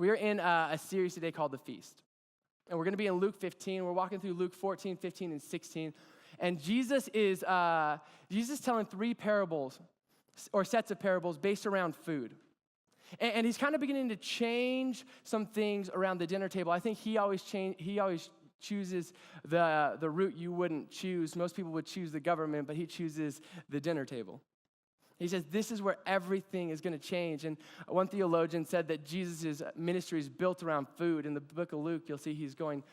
We're in a series today called The Feast. And we're going to be in Luke 15. We're walking through Luke 14, 15, and 16. And Jesus is telling three parables or sets of parables based around food. And he's kind of beginning to change some things around the dinner table. I think he always chooses the route you wouldn't choose. Most people would choose the government, but he chooses the dinner table. He says this is where everything is going to change. And one theologian said that Jesus' ministry is built around food. In the book of Luke, you'll see he's going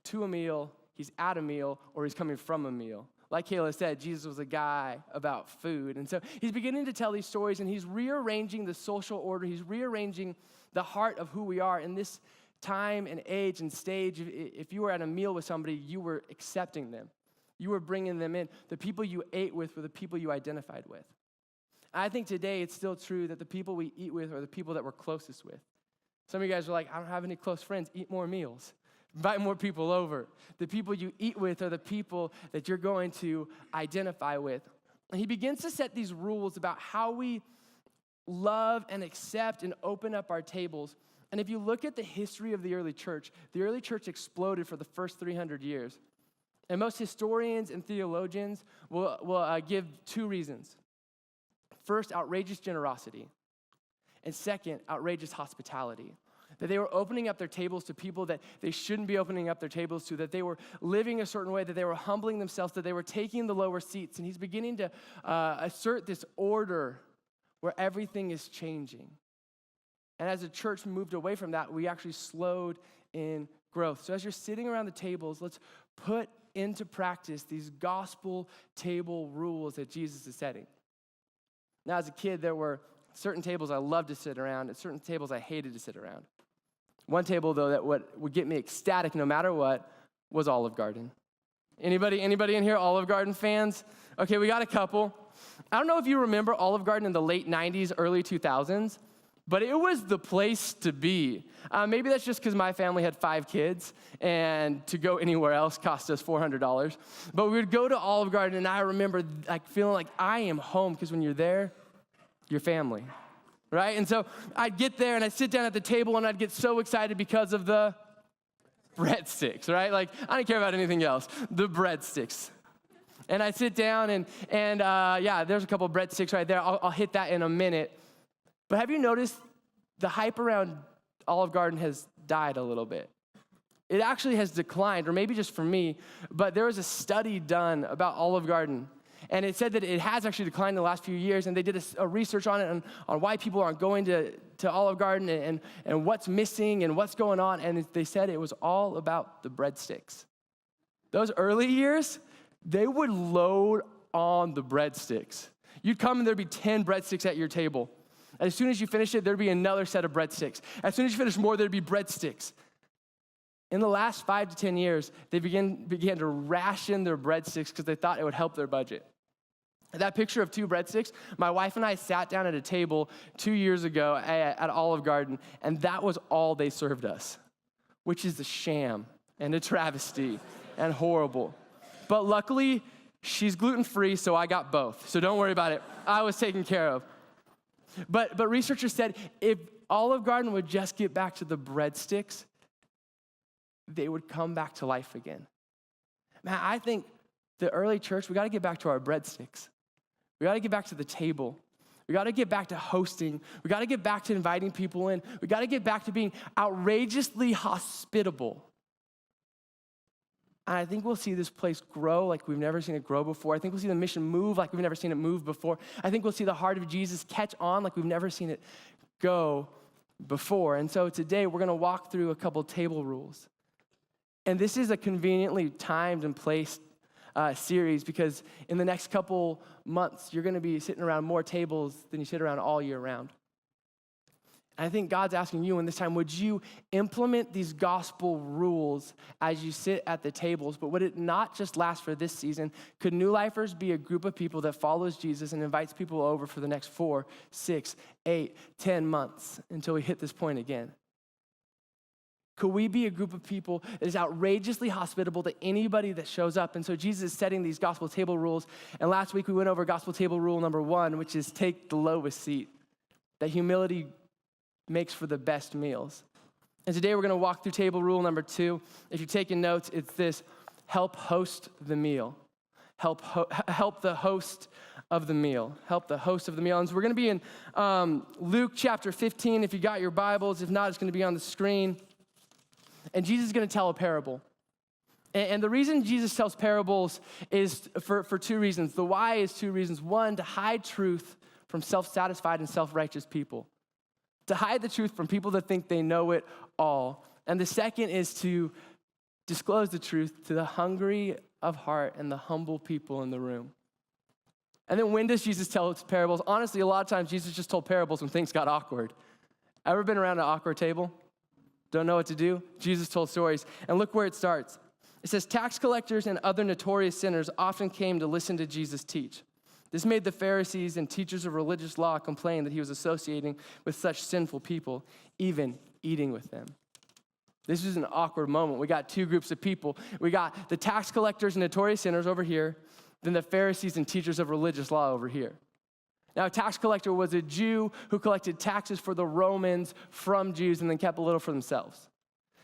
to a meal, he's at a meal, or he's coming from a meal. Like Kayla said, Jesus was a guy about food. And so he's beginning to tell these stories, and he's rearranging the social order. He's rearranging the heart of who we are in this time and age and stage. If you were at a meal with somebody, you were accepting them. You were bringing them in. The people you ate with were the people you identified with. I think today it's still true that the people we eat with are the people that we're closest with. Some of you guys are like, I don't have any close friends. Eat more meals. Invite more people over. The people you eat with are the people that you're going to identify with. And he begins to set these rules about how we love and accept and open up our tables. And if you look at the history of the early church exploded for the first 300 years. And most historians and theologians will give two reasons. First, outrageous generosity. And second, outrageous hospitality. That they were opening up their tables to people that they shouldn't be opening up their tables to, that they were living a certain way, that they were humbling themselves, that they were taking the lower seats. And he's beginning to assert this order where everything is changing. And as the church moved away from that, we actually slowed in growth. So as you're sitting around the tables, let's put into practice these gospel table rules that Jesus is setting. Now, as a kid, there were certain tables I loved to sit around and certain tables I hated to sit around. One table, though, that would get me ecstatic no matter what was Olive Garden. Anybody in here Olive Garden fans? Okay, we got a couple. I don't know if you remember Olive Garden in the late 90s, early 2000s, but it was the place to be. Maybe that's just because my family had 5 kids, and to go anywhere else cost us $400. But we would go to Olive Garden, and I remember feeling like I am home, because when you're there, you're family, right? And so I'd get there, and I'd sit down at the table, and I'd get so excited because of the breadsticks, right? Like, I didn't care about anything else, the breadsticks. And I'd sit down, and there's a couple of breadsticks right there. I'll hit that in a minute. But have you noticed the hype around Olive Garden has died a little bit? It actually has declined, or maybe just for me, but there was a study done about Olive Garden, and it said that it has actually declined in the last few years, and they did a research on it, on why people aren't going to Olive Garden and what's missing and what's going on, and they said it was all about the breadsticks. Those early years, they would load on the breadsticks. You'd come and there'd be 10 breadsticks at your table. And as soon as you finish it, there'd be another set of breadsticks. As soon as you finish more, there'd be breadsticks. In the last 5 to 10 years, they began to ration their breadsticks because they thought it would help their budget. That picture of 2 breadsticks, my wife and I sat down at a table 2 years ago at Olive Garden, and that was all they served us, which is a sham and a travesty and horrible. But luckily, she's gluten-free, so I got both. So don't worry about it. I was taken care of. But researchers said if Olive Garden would just get back to the breadsticks, they would come back to life again. Man, I think the early church, we got to get back to our breadsticks. We got to get back to the table. We got to get back to hosting. We got to get back to inviting people in. We got to get back to being outrageously hospitable. And I think we'll see this place grow like we've never seen it grow before. I think we'll see the mission move like we've never seen it move before. I think we'll see the heart of Jesus catch on like we've never seen it go before. And so today we're going to walk through a couple table rules. And this is a conveniently timed and placed series because in the next couple months, you're going to be sitting around more tables than you sit around all year round. And I think God's asking you in this time, would you implement these gospel rules as you sit at the tables? But would it not just last for this season? Could New Lifers be a group of people that follows Jesus and invites people over for the next 4, 6, 8, 10 months until we hit this point again? Could we be a group of people that is outrageously hospitable to anybody that shows up? And so Jesus is setting these gospel table rules. And last week we went over gospel table rule number 1, which is take the lowest seat. That humility makes for the best meals. And today we're going to walk through table rule number 2. If you're taking notes, it's this: help host the meal. Help the host of the meal. Help the host of the meal. And so we're going to be in Luke chapter 15. If you got your Bibles, if not, it's going to be on the screen. And Jesus is going to tell a parable. And the reason Jesus tells parables is for 2 reasons. The why is 2 reasons. 1, to hide truth from self-satisfied and self-righteous people. To hide the truth from people that think they know it all. And the second is to disclose the truth to the hungry of heart and the humble people in the room. And then when does Jesus tell parables? Honestly, a lot of times Jesus just told parables when things got awkward. Ever been around an awkward table? Don't know what to do? Jesus told stories. And look where it starts. It says, tax collectors and other notorious sinners often came to listen to Jesus teach. This made the Pharisees and teachers of religious law complain that he was associating with such sinful people, even eating with them. This is an awkward moment. We got 2 groups of people. We got the tax collectors and notorious sinners over here, then the Pharisees and teachers of religious law over here. Now, a tax collector was a Jew who collected taxes for the Romans from Jews and then kept a little for themselves.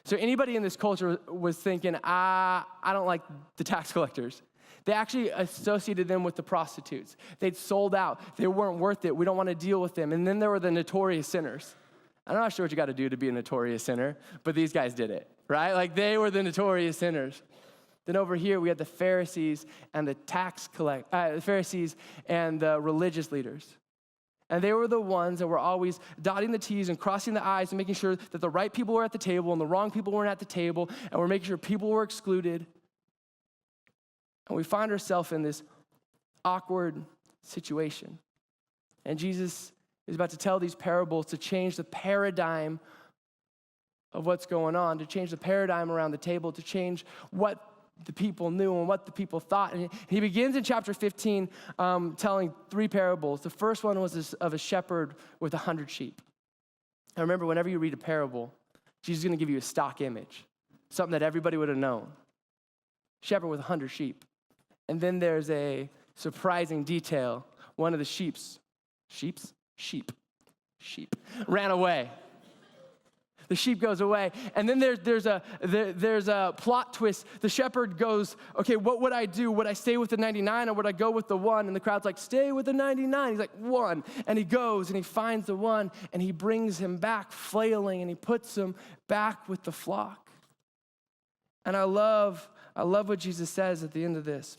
So anybody in this culture was thinking, I don't like the tax collectors. They actually associated them with the prostitutes. They'd sold out. They weren't worth it. We don't want to deal with them. And then there were the notorious sinners. I'm not sure what you got to do to be a notorious sinner, but these guys did it, right? Like, they were the notorious sinners. Then over here, we had the Pharisees and the the Pharisees and the religious leaders. And they were the ones that were always dotting the T's and crossing the I's and making sure that the right people were at the table and the wrong people weren't at the table, and we're making sure people were excluded. And we find ourselves in this awkward situation. And Jesus is about to tell these parables to change the paradigm of what's going on, to change the paradigm around the table, to change what the people knew and what the people thought. And he begins in chapter 15 telling 3 parables. The first one was this, of a shepherd with 100 sheep. Now remember, whenever you read a parable, Jesus is going to give you a stock image, something that everybody would have known. Shepherd with 100 sheep. And then there's a surprising detail. One of the sheep ran away. The sheep goes away. And then there's a plot twist. The shepherd goes, okay, what would I do? Would I stay with the 99 or would I go with the 1? And the crowd's like, stay with the 99. He's like, 1. And he goes and he finds the 1 and he brings him back flailing and he puts him back with the flock. And I love what Jesus says at the end of this.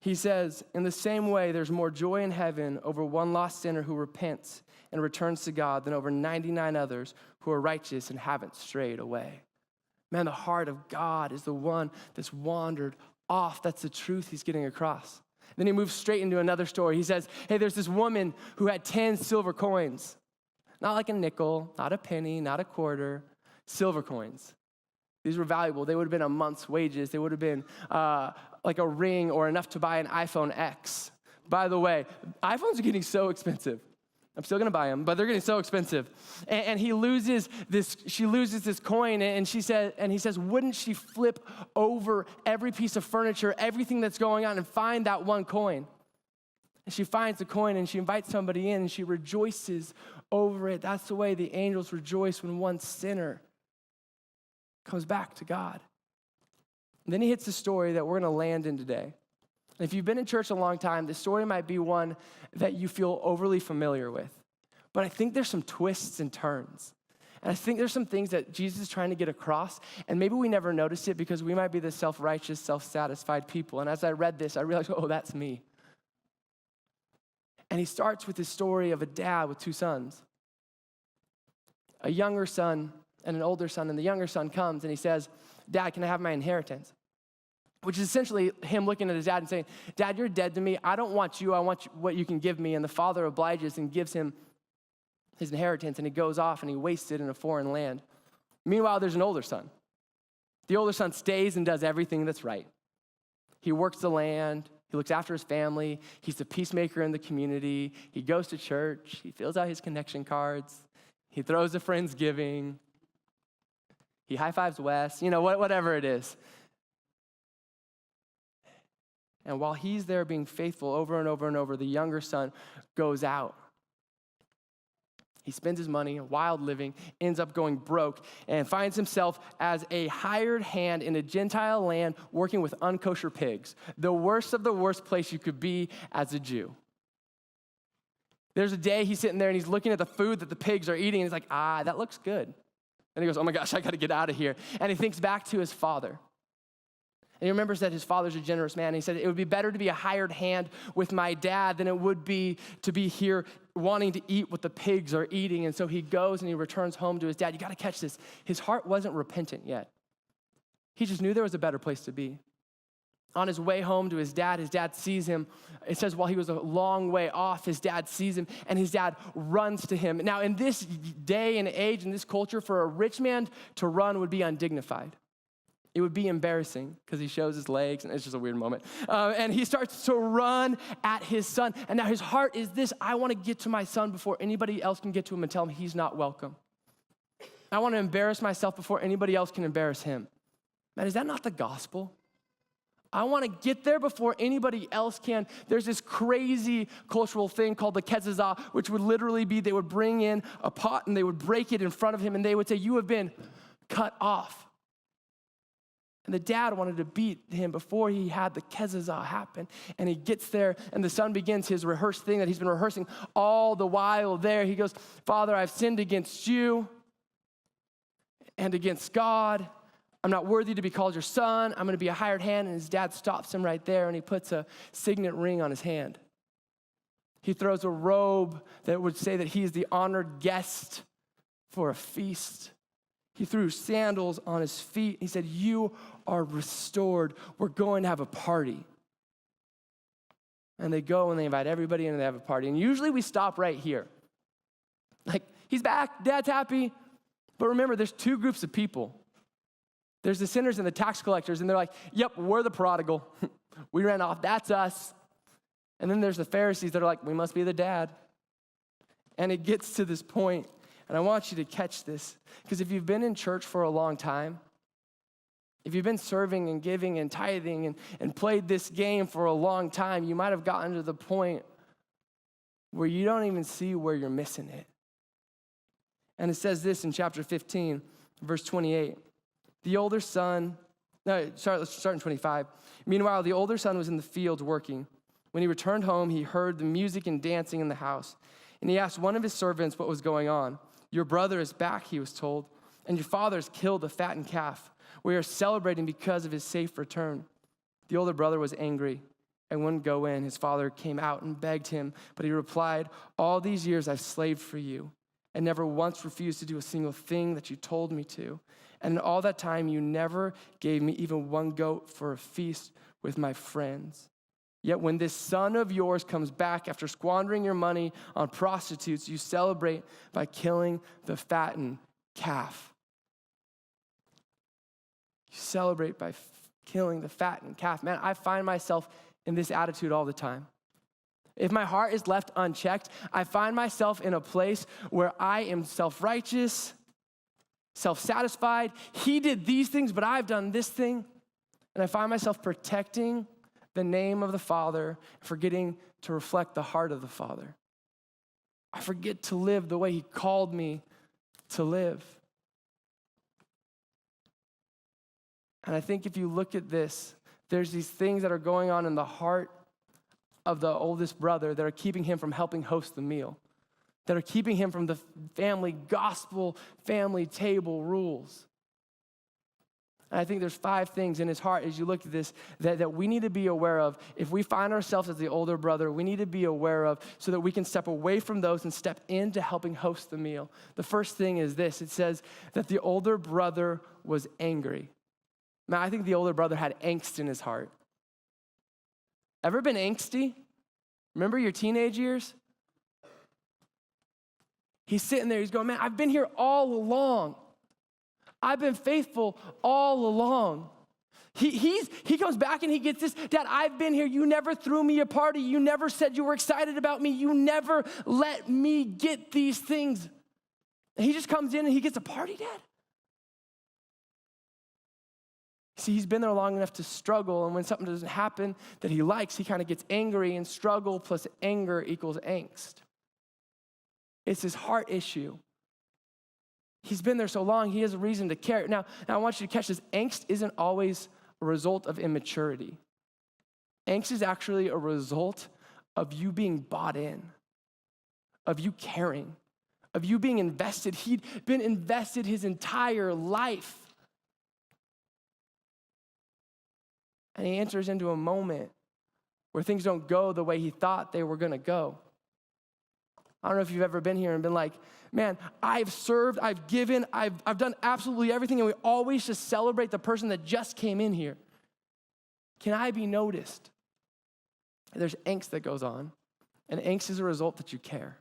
He says, in the same way, there's more joy in heaven over 1 lost sinner who repents and returns to God than over 99 others who are righteous and haven't strayed away. Man, the heart of God is the one that's wandered off. That's the truth he's getting across. Then he moves straight into another story. He says, hey, there's this woman who had 10 silver coins. Not like a nickel, not a penny, not a quarter, silver coins. These were valuable. They would have been a month's wages. They would have been like a ring or enough to buy an iPhone X. By the way, iPhones are getting so expensive. I'm still going to buy them, but they're getting so expensive. And she loses this coin, and he says, wouldn't she flip over every piece of furniture, everything that's going on, and find that 1 coin? And she finds the coin, and she invites somebody in, and she rejoices over it. That's the way the angels rejoice when 1 sinner comes back to God. And then he hits the story that we're going to land in today. And if you've been in church a long time, this story might be one that you feel overly familiar with. But I think there's some twists and turns. And I think there's some things that Jesus is trying to get across, and maybe we never noticed it because we might be the self-righteous, self-satisfied people. And as I read this, I realized, oh, that's me. And he starts with this story of a dad with 2 sons. A younger son and an older son, and the younger son comes and he says, Dad, can I have my inheritance? Which is essentially him looking at his dad and saying, Dad, you're dead to me. I don't want you. I want what you can give me. And the father obliges and gives him his inheritance, and he goes off and he wastes it in a foreign land. Meanwhile, there's an older son. The older son stays and does everything that's right. He works the land. He looks after his family. He's the peacemaker in the community. He goes to church. He fills out his connection cards. He throws a Friendsgiving. He high-fives Wes, whatever it is. And while he's there being faithful over and over and over, the younger son goes out He spends his money, wild living, ends up going broke, and finds himself as a hired hand in a Gentile land working with unkosher pigs. The worst of the worst place you could be as a Jew. There's a day he's sitting there and he's looking at the food that the pigs are eating, and he's like, that looks good. And he goes, oh my gosh, I got to get out of here. And he thinks back to his father. And he remembers that his father's a generous man. And he said, it would be better to be a hired hand with my dad than it would be to be here wanting to eat what the pigs are eating. And so he goes and he returns home to his dad. You got to catch this. His heart wasn't repentant yet. He just knew there was a better place to be. On his way home to his dad sees him. It says while he was a long way off, his dad sees him, and his dad runs to him. Now, in this day and age, in this culture, for a rich man to run would be undignified. It would be embarrassing because he shows his legs, and it's just a weird moment. And he starts to run at his son. And now his heart is this: I want to get to my son before anybody else can get to him and tell him he's not welcome. I want to embarrass myself before anybody else can embarrass him. Man, is that not the gospel? I want to get there before anybody else can. There's this crazy cultural thing called the kezazah, which would literally be they would bring in a pot and they would break it in front of him and they would say, you have been cut off. And the dad wanted to beat him before he had the kezazah happen. And he gets there and the son begins his rehearsed thing that he's been rehearsing all the while there. He goes, Father, I've sinned against you and against God. I'm not worthy to be called your son. I'm going to be a hired hand. And his dad stops him right there and he puts a signet ring on his hand. He throws a robe that would say that he is the honored guest for a feast. He threw sandals on his feet. He said, you are restored. We're going to have a party. And they go and they invite everybody in and they have a party. And usually we stop right here. Like, he's back, dad's happy. But remember, there's two groups of people. There's the sinners and the tax collectors, and they're like, yep, we're the prodigal. We ran off, that's us. And then there's the Pharisees that are like, we must be the dad. And it gets to this point, and I want you to catch this, because if you've been in church for a long time, if you've been serving and giving and tithing and played this game for a long time, you might have gotten to the point where you don't even see where you're missing it. And it says this in chapter 15, verse 28. Let's start in 25. Meanwhile, the older son was in the fields working. When he returned home, he heard the music and dancing in the house. And he asked one of his servants what was going on. Your brother is back, he was told, and your father has killed a fattened calf. We are celebrating because of his safe return. The older brother was angry and wouldn't go in. His father came out and begged him, but he replied, all these years I've slaved for you and never once refused to do a single thing that you told me to. And in all that time, you never gave me even one goat for a feast with my friends. Yet when this son of yours comes back after squandering your money on prostitutes, you celebrate by killing the fattened calf. You celebrate by killing the fattened calf. Man, I find myself in this attitude all the time. If my heart is left unchecked, I find myself in a place where I am self-righteous, self-satisfied. He did these things, but I've done this thing. And I find myself protecting the name of the Father, forgetting to reflect the heart of the Father. I forget to live the way he called me to live. And I think if you look at this, there's these things that are going on in the heart of the oldest brother that are keeping him from helping host the meal, that are keeping him from the family gospel, family table rules. And I think there's 5 things in his heart as you look at this that we need to be aware of. If we find ourselves as the older brother, we need to be aware of so that we can step away from those and step into helping host the meal. The first thing is this. It says that the older brother was angry. Man, I think the older brother had angst in his heart. Ever been angsty? Remember your teenage years? He's sitting there, he's going, man, I've been here all along. I've been faithful all along. He comes back and he gets this, Dad, I've been here. You never threw me a party. You never said you were excited about me. You never let me get these things. And he just comes in and he gets a party, Dad. See, he's been there long enough to struggle, and when something doesn't happen that he likes, he kind of gets angry, and struggle plus anger equals angst. It's his heart issue. He's been there so long, he has a reason to care. Now I want you to catch this. Angst isn't always a result of immaturity. Angst is actually a result of you being bought in, of you caring, of you being invested. He'd been invested his entire life. And he enters into a moment where things don't go the way he thought they were gonna go. I don't know if you've ever been here and been like, man, I've served, I've given, I've done absolutely everything, and we always just celebrate the person that just came in here. Can I be noticed? There's angst that goes on, and angst is a result that you care.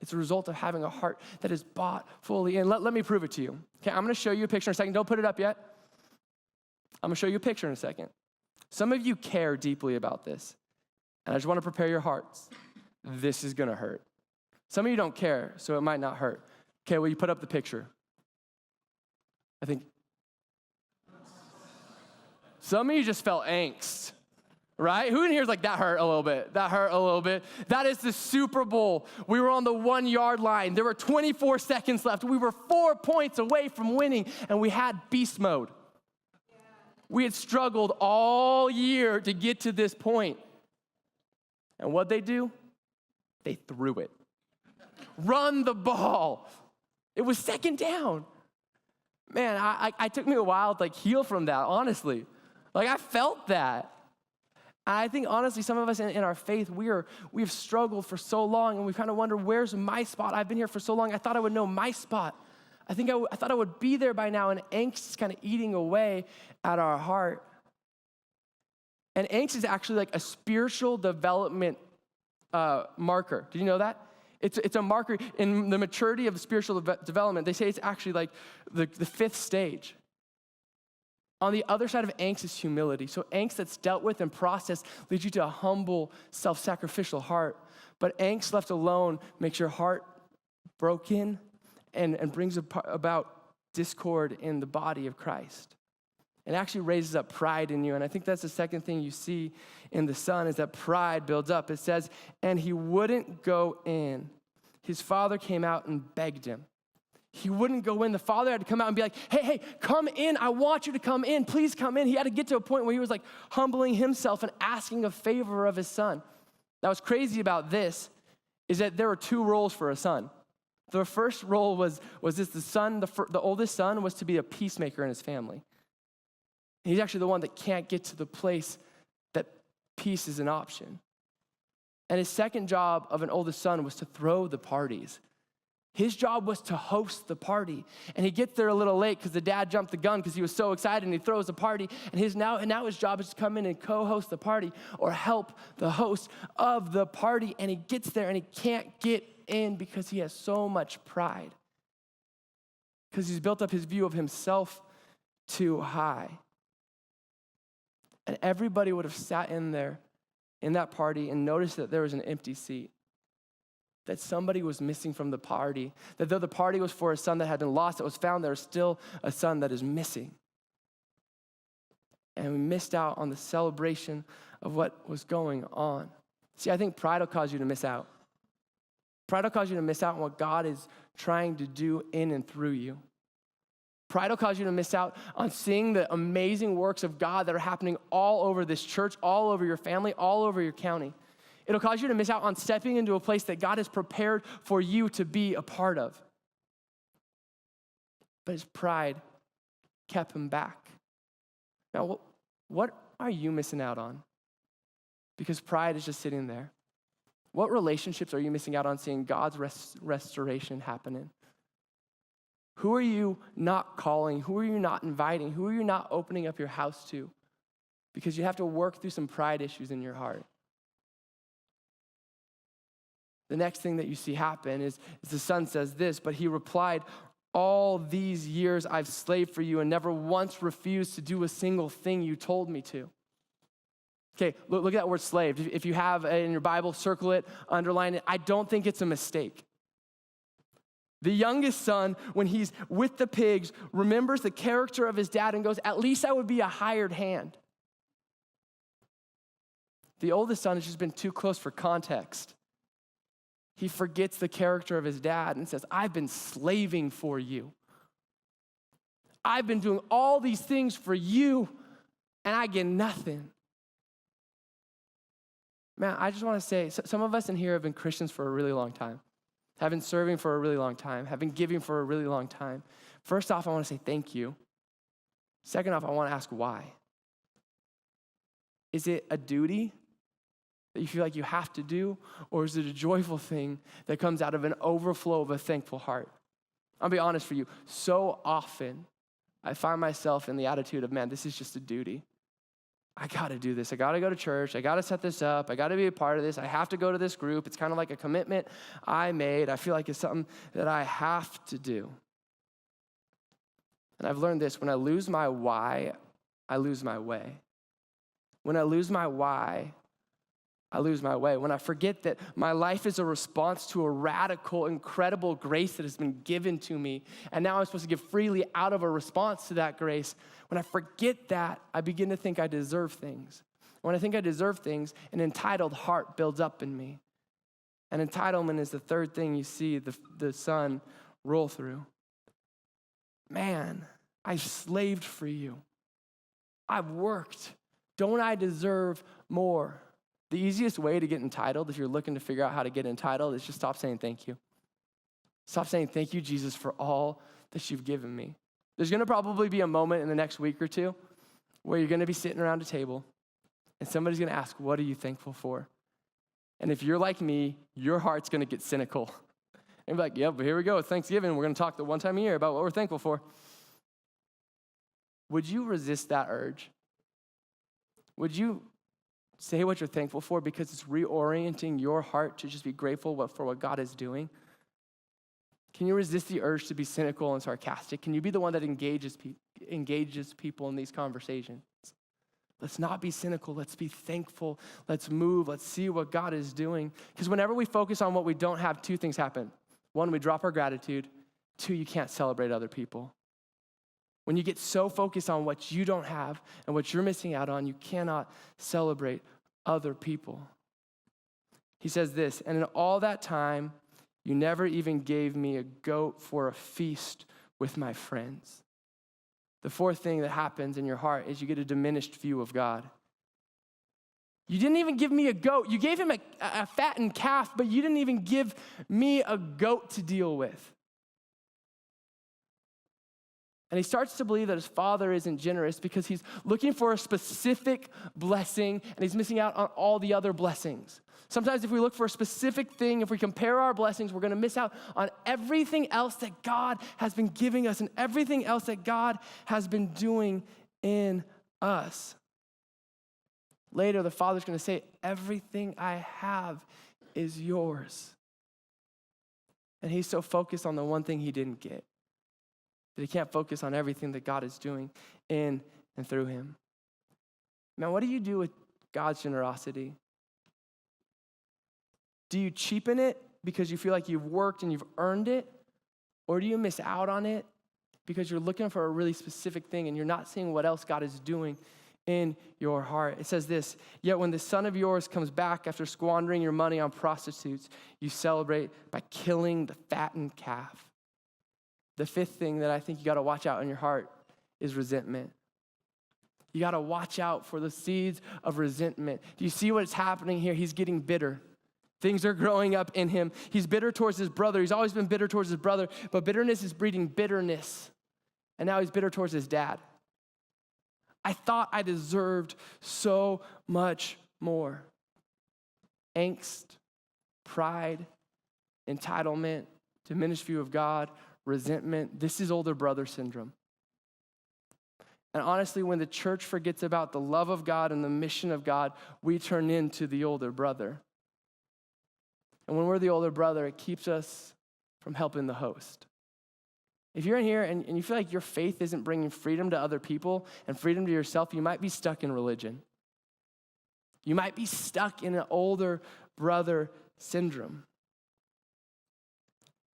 It's a result of having a heart that is bought fully in. Let me prove it to you. Okay, I'm gonna show you a picture in a second. Don't put it up yet. I'm gonna show you a picture in a second. Some of you care deeply about this, and I just wanna prepare your hearts. This is gonna hurt. Some of you don't care, so it might not hurt. Okay, will you put up the picture? I think some of you just felt angst, right? Who in here is like, that hurt a little bit? That hurt a little bit. That is the Super Bowl. We were on the 1 yard line. There were 24 seconds left. We were 4 points away from winning, and we had beast mode. We had struggled all year to get to this point. And what'd they do? They threw it. Run the ball. It was second down. Man, I took me a while to heal from that, honestly. I felt that. And I think, honestly, some of us in our faith, we've struggled for so long, and we kind of wonder, where's my spot? I've been here for so long, I thought I would know my spot. I thought I would be there by now, and angst is kind of eating away at our heart. And angst is actually like a spiritual development marker. Did you know that? It's a marker in the maturity of spiritual development. They say it's actually like the fifth stage. On the other side of angst is humility. So angst that's dealt with and processed leads you to a humble, self-sacrificial heart. But angst left alone makes your heart broken and brings about discord in the body of Christ. It actually raises up pride in you. And I think that's the second thing you see in the son is that pride builds up. It says, and he wouldn't go in. His father came out and begged him. He wouldn't go in. The father had to come out and be like, hey, come in. I want you to come in. Please come in. He had to get to a point where he was humbling himself and asking a favor of his son. That was crazy about this is that there were two roles for a son. The first role was this, the son, the oldest son was to be a peacemaker in his family. He's actually the one that can't get to the place that peace is an option. And his second job of an oldest son was to throw the parties. His job was to host the party. And he gets there a little late because the dad jumped the gun because he was so excited, and he throws the party. And now his job is to come in and co-host the party or help the host of the party. And he gets there and he can't get in because he has so much pride. Because he's built up his view of himself too high. And everybody would have sat in there in that party and noticed that there was an empty seat, that somebody was missing from the party, that though the party was for a son that had been lost, that was found, there was still a son that is missing. And we missed out on the celebration of what was going on. See, I think pride will cause you to miss out. Pride will cause you to miss out on what God is trying to do in and through you. Pride will cause you to miss out on seeing the amazing works of God that are happening all over this church, all over your family, all over your county. It'll cause you to miss out on stepping into a place that God has prepared for you to be a part of. But his pride kept him back. Now, what are you missing out on? Because pride is just sitting there. What relationships are you missing out on seeing God's restoration happening? Who are you not calling? Who are you not inviting? Who are you not opening up your house to? Because you have to work through some pride issues in your heart. The next thing that you see happen is the son says this, but he replied, all these years I've slaved for you and never once refused to do a single thing you told me to. Okay, look at that word slave. If you have it in your Bible, circle it, underline it. I don't think it's a mistake. The youngest son, when he's with the pigs, remembers the character of his dad and goes, at least I would be a hired hand. The oldest son has just been too close for context. he forgets the character of his dad and says, I've been slaving for you. I've been doing all these things for you, and I get nothing. Man, I just want to say, some of us in here have been Christians for a really long time, have been serving for a really long time, have been giving for a really long time. First off, I want to say thank you. Second off, I want to ask why. Is it a duty that you feel like you have to do, or is it a joyful thing that comes out of an overflow of a thankful heart? I'll be honest for you, so often I find myself in the attitude of, man, this is just a duty. I gotta do this. I gotta go to church. I gotta set this up. I gotta be a part of this. I have to go to this group. It's kind of like a commitment I made. I feel like it's something that I have to do. And I've learned this, when I lose my why, I lose my way. When I lose my why, I lose my way. When I forget that my life is a response to a radical, incredible grace that has been given to me, and now I'm supposed to give freely out of a response to that grace, when I forget that, I begin to think I deserve things. When I think I deserve things, an entitled heart builds up in me. And entitlement is the third thing you see the son roll through. Man, I slaved for you. I've worked. Don't I deserve more? The easiest way to get entitled, if you're looking to figure out how to get entitled, is just stop saying thank you. Stop saying thank you, Jesus, for all that you've given me. There's going to probably be a moment in the next week or two where you're going to be sitting around a table and somebody's going to ask, what are you thankful for? And if you're like me, your heart's going to get cynical. And be like, yeah, but here we go. It's Thanksgiving. We're going to talk the one time a year about what we're thankful for. Would you resist that urge? Would you say what you're thankful for because it's reorienting your heart to just be grateful for what God is doing? Can you resist the urge to be cynical and sarcastic? Can you be the one that engages people in these conversations? Let's not be cynical. Let's be thankful. Let's move. Let's see what God is doing. Because whenever we focus on what we don't have, two things happen. One, we drop our gratitude. Two, you can't celebrate other people. When you get so focused on what you don't have and what you're missing out on, you cannot celebrate other people. He says this, and in all that time, you never even gave me a goat for a feast with my friends. The fourth thing that happens in your heart is you get a diminished view of God. You didn't even give me a goat. You gave him a fattened calf, but you didn't even give me a goat to deal with. And he starts to believe that his father isn't generous because he's looking for a specific blessing and he's missing out on all the other blessings. Sometimes if we look for a specific thing, if we compare our blessings, we're going to miss out on everything else that God has been giving us and everything else that God has been doing in us. Later, the father's going to say, everything I have is yours. And he's so focused on the one thing he didn't get that he can't focus on everything that God is doing in and through him. Now, what do you do with God's generosity? Do you cheapen it because you feel like you've worked and you've earned it? Or do you miss out on it because you're looking for a really specific thing and you're not seeing what else God is doing in your heart? It says this, yet when the son of yours comes back after squandering your money on prostitutes, you celebrate by killing the fattened calf. The fifth thing that I think you got to watch out in your heart is resentment. You got to watch out for the seeds of resentment. Do you see what's happening here? He's getting bitter. Things are growing up in him. He's bitter towards his brother. He's always been bitter towards his brother, but bitterness is breeding bitterness. And now he's bitter towards his dad. I thought I deserved so much more. Angst, pride, entitlement, diminished view of God, resentment. This is older brother syndrome. And honestly, when the church forgets about the love of God and the mission of God, we turn into the older brother. And when we're the older brother, it keeps us from helping the host. If you're in here and you feel like your faith isn't bringing freedom to other people and freedom to yourself, you might be stuck in religion. You might be stuck in an older brother syndrome.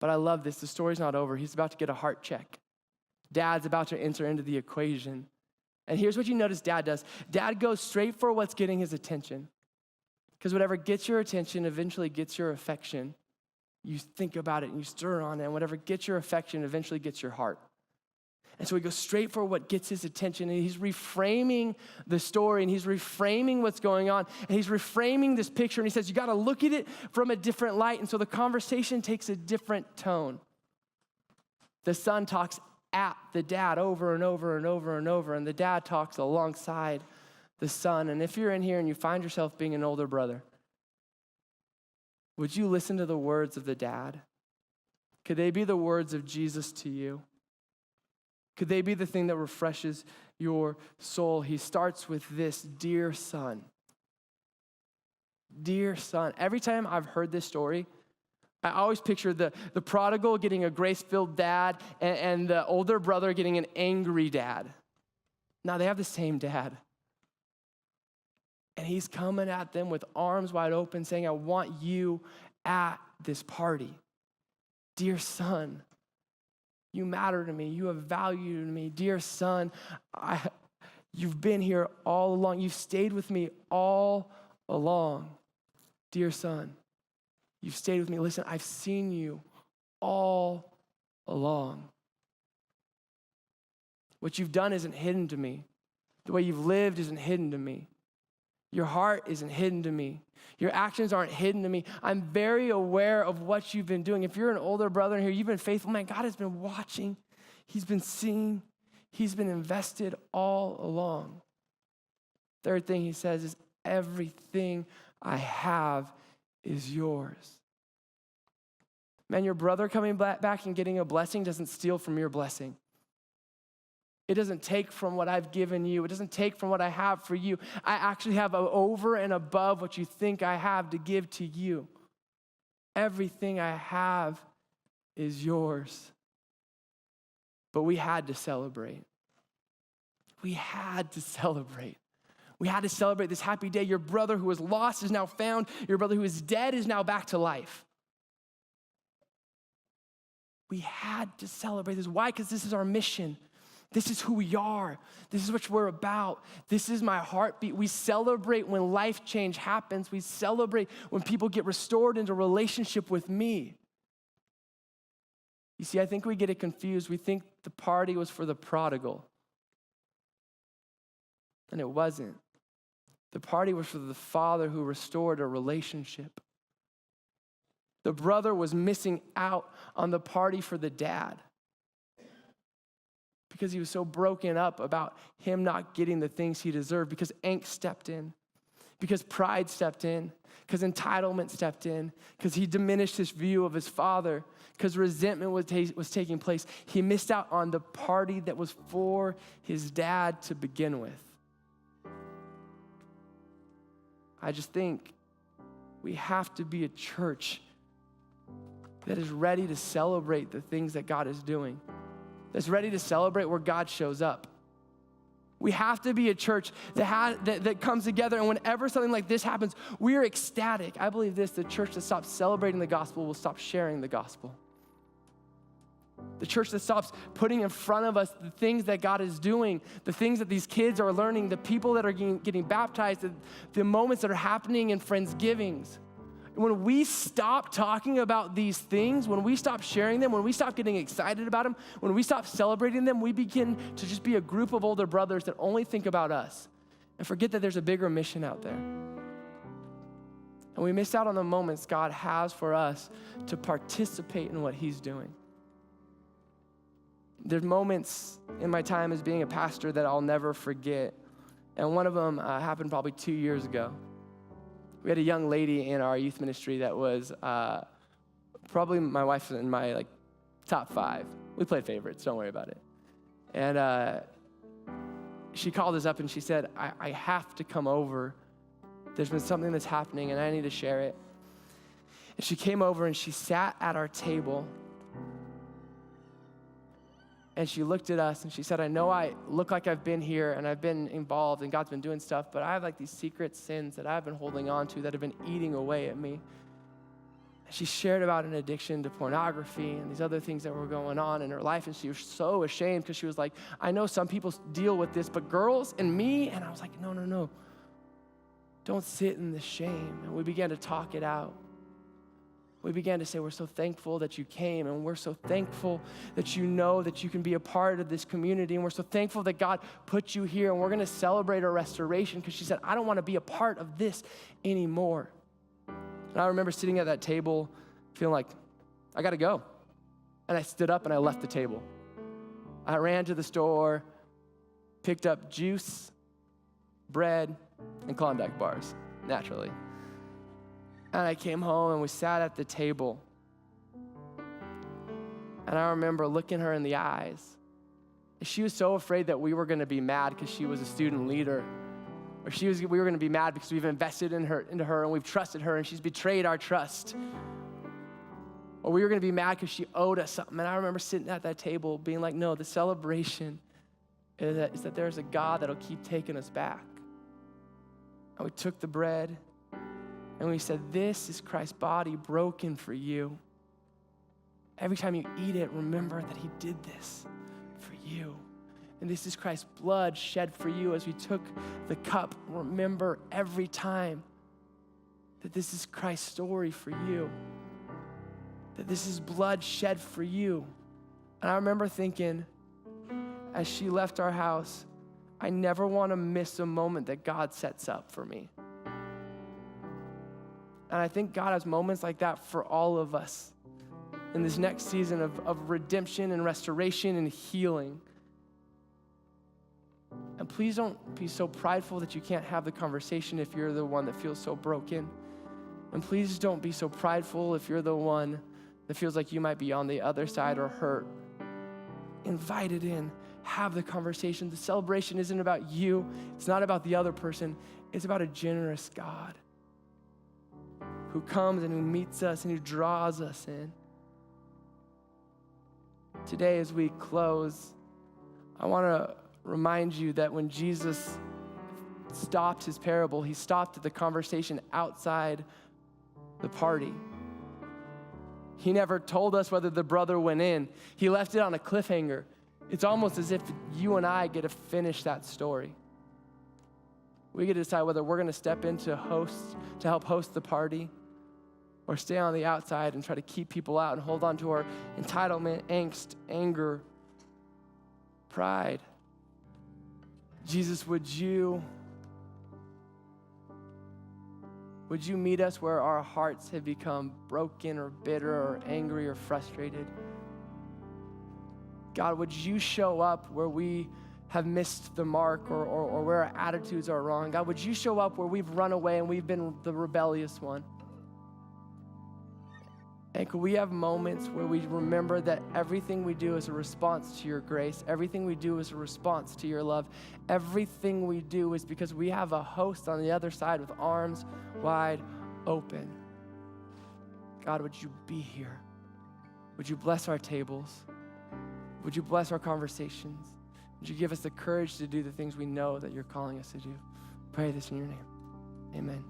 But I love this. The story's not over. He's about to get a heart check. Dad's about to enter into the equation. And here's what you notice Dad does. Dad goes straight for what's getting his attention. Because whatever gets your attention eventually gets your affection. you think about it and you stir on it, and whatever gets your affection eventually gets your heart. And so he goes straight for what gets his attention, and he's reframing the story, and he's reframing what's going on, and he's reframing this picture, and he says, you gotta look at it from a different light. And so the conversation takes a different tone. The son talks at the dad over and over and over and over, and the dad talks alongside the son. And if you're in here and you find yourself being an older brother, would you listen to the words of the dad? Could they be the words of Jesus to you? Could they be the thing that refreshes your soul? He starts with this, dear son. Dear son. Every time I've heard this story, I always picture the prodigal getting a grace-filled dad and the older brother getting an angry dad. Now, they have the same dad. And he's coming at them with arms wide open saying, I want you at this party. Dear son, you matter to me. You have value to me. Dear son, you've been here all along. You've stayed with me all along. Dear son, you've stayed with me. Listen, I've seen you all along. What you've done isn't hidden to me. The way you've lived isn't hidden to me. Your heart isn't hidden to me. Your actions aren't hidden to me. I'm very aware of what you've been doing. If you're an older brother in here, you've been faithful. Man, God has been watching. He's been seeing. He's been invested all along. Third thing he says is, everything I have is yours. Man, your brother coming back and getting a blessing doesn't steal from your blessing. It doesn't take from what I've given you. It doesn't take from what I have for you. I actually have over and above what you think I have to give to you. Everything I have is yours. But we had to celebrate. We had to celebrate. We had to celebrate this happy day. Your brother who was lost is now found. Your brother who is dead is now back to life. We had to celebrate this. Why? Because this is our mission. This is who we are. This is what we're about. This is my heartbeat. We celebrate when life change happens. We celebrate when people get restored into relationship with me. You see, I think we get it confused. We think the party was for the prodigal. And it wasn't. The party was for the father who restored a relationship. The brother was missing out on the party for the dad because he was so broken up about him not getting the things he deserved, because angst stepped in, because pride stepped in, because entitlement stepped in, because he diminished his view of his father, because resentment was taking place. He missed out on the party that was for his dad to begin with. I just think we have to be a church that is ready to celebrate the things that God is doing, that's ready to celebrate where God shows up. We have to be a church that comes together, and whenever something like this happens, we are ecstatic. I believe this, the church that stops celebrating the gospel will stop sharing the gospel. The church that stops putting in front of us the things that God is doing, the things that these kids are learning, the people that are getting baptized, the moments that are happening in Friendsgivings. When we stop talking about these things, when we stop sharing them, when we stop getting excited about them, when we stop celebrating them, we begin to just be a group of older brothers that only think about us and forget that there's a bigger mission out there. And we miss out on the moments God has for us to participate in what he's doing. There's moments in my time as being a pastor that I'll never forget. And one of them happened probably 2 years ago. We had a young lady in our youth ministry that was probably my wife in my top 5. We played favorites, don't worry about it. And she called us up and she said, I have to come over. There's been something that's happening and I need to share it. And she came over and she sat at our table. And she looked at us and she said, I know I look like I've been here and I've been involved and God's been doing stuff, but I have these secret sins that I've been holding on to that have been eating away at me. And she shared about an addiction to pornography and these other things that were going on in her life. And she was so ashamed because she was like, I know some people deal with this, but girls and me? And I was like, no. Don't sit in the shame. And we began to talk it out. we began to say, we're so thankful that you came, and we're so thankful that you know that you can be a part of this community, and we're so thankful that God put you here, and we're going to celebrate our restoration, because she said, I don't want to be a part of this anymore. And I remember sitting at that table feeling like, I got to go. And I stood up and I left the table. I ran to the store, picked up juice, bread, and Klondike bars, naturally. And I came home and we sat at the table. And I remember looking her in the eyes. She was so afraid that we were going to be mad because she was a student leader. Or we were going to be mad because we've invested into her and we've trusted her and she's betrayed our trust. Or we were going to be mad because she owed us something. And I remember sitting at that table being like, no, the celebration is that there's a God that'll keep taking us back. And we took the bread and we said, this is Christ's body broken for you. Every time you eat it, remember that he did this for you. And this is Christ's blood shed for you. As we took the cup, remember every time that this is Christ's story for you. That this is blood shed for you. And I remember thinking, as she left our house, I never want to miss a moment that God sets up for me. And I think God has moments like that for all of us in this next season of redemption and restoration and healing. And please don't be so prideful that you can't have the conversation if you're the one that feels so broken. And please don't be so prideful if you're the one that feels like you might be on the other side or hurt. Invite it in. Have the conversation. The celebration isn't about you. It's not about the other person. It's about a generous God who comes and who meets us and who draws us in. Today, as we close, I want to remind you that when Jesus stopped his parable, he stopped the conversation outside the party. He never told us whether the brother went in. He left it on a cliffhanger. It's almost as if you and I get to finish that story. We get to decide whether we're going to step in to help host the party, or stay on the outside and try to keep people out and hold on to our entitlement, angst, anger, pride. Jesus, would you meet us where our hearts have become broken or bitter or angry or frustrated? God, would you show up where we have missed the mark or where our attitudes are wrong? God, would you show up where we've run away and we've been the rebellious one? And could we have moments where we remember that everything we do is a response to your grace, everything we do is a response to your love, everything we do is because we have a host on the other side with arms wide open. God, would you be here? Would you bless our tables? Would you bless our conversations? Would you give us the courage to do the things we know that you're calling us to do? Pray this in your name. Amen.